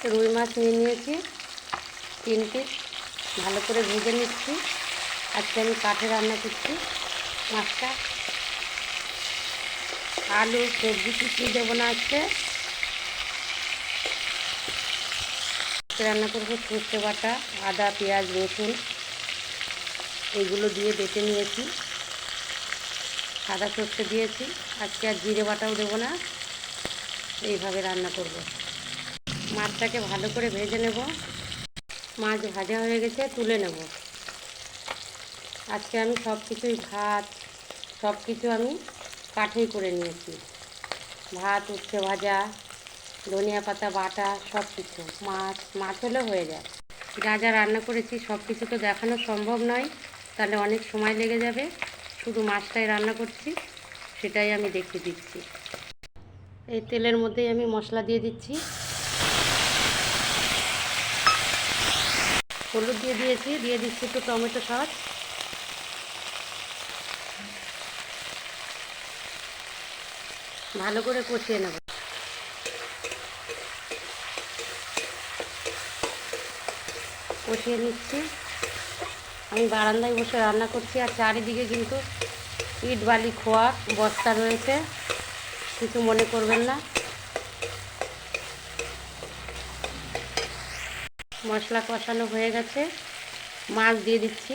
রুই মাছ নিয়েছি 3 পিস, ভালো করে ভেজে নিচ্ছি। আজকে আমি কাঠে রান্না করছি মাছটা। আলু সবজি কিছু দেবো না, আজকে রান্না করবো সর্ষে বাটা, আদা পেঁয়াজ রসুন এগুলো দিয়ে বেটে নিয়েছি। সাদা সর্ষে দিয়েছি, আজকে আর জিরে বাটাও দেবো না, এইভাবে রান্না করব। মাছটাকে ভালো করে ভেজে নেব। মাছ ভাজা হয়ে গেছে, তুলে নেব। আজকে আমি সব কিছুই ভাত সব কিছু আমি কাঠেই করে নিয়েছি। ভাত, উচ্ছে ভাজা, ধনিয়া পাতা বাটা, সব কিছু। মাছ হলে হয়ে যায়। যা যা রান্না করেছি সব কিছু তো দেখানো সম্ভব নয়, তাহলে অনেক সময় লেগে যাবে। শুধু মাছটাই রান্না করছি, সেটাই আমি দেখিয়ে দিচ্ছি। এই তেলের মধ্যেই আমি মশলা দিয়ে দিচ্ছি। হলুদ দিয়ে দিচ্ছি একটু টমেটো সস। ভালো করে কষিয়ে নেব। কষিয়ে নিচ্ছি। আমি বারান্দায় বসে রান্না করছি, আর চারিদিকে কিন্তু ইট বালি খোয়া বস্তা রয়েছে, কিছু মনে করবেন না। মশলা কষানো হয়ে গেছে, মাছ দিয়ে দিচ্ছি।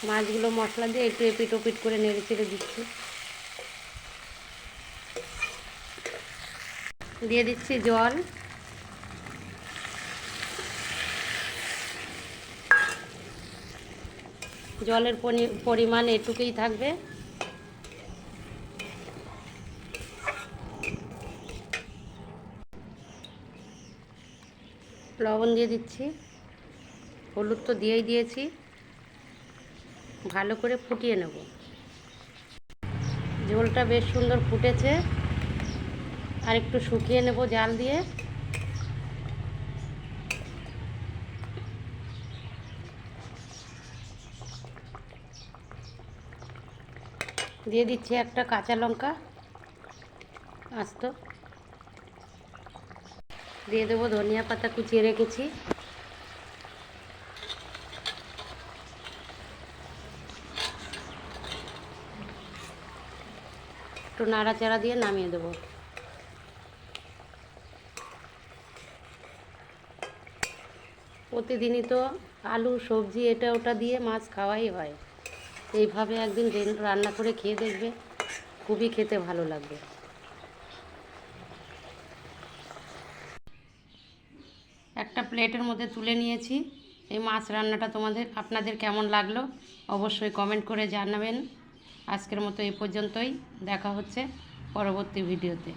মাছগুলো মশলা দিয়ে একটু এপিট ওপিট করে নেড়ে চেড়ে দিচ্ছি। দিয়ে দিচ্ছি জল। জলের পরিমাণ এটুকুই থাকবে। লবণ দিয়ে দিচ্ছি, হলুদ তো দিয়েই দিয়েছি। ভালো করে ফুটিয়ে নেব। ঝোলটা বেশ সুন্দর ফুটেছে, আর একটু শুকিয়ে নেব জাল দিয়ে। দিয়ে দিচ্ছি একটা কাঁচা লঙ্কা আস্ত। দিয়ে দেবো ধনিয়া পাতা কুচিয়ে রেখেছি। একটু নাড়াচাড়া দিয়ে নামিয়ে দেবো। প্রতিদিনই তো আলু সবজি এটা ওটা দিয়ে মাছ খাওয়াই হয়। এইভাবে একদিন রান্না করে খেয়ে দেখবে, খুবই খেতে ভালো লাগবে। একটা প্লেটের মধ্যে তুলে নিয়েছি। এই মাছ রান্নাটা আপনাদের কেমন লাগলো অবশ্যই কমেন্ট করে জানাবেন। আজকের মতো এই পর্যন্তই, দেখা হচ্ছে পরবর্তী ভিডিওতে।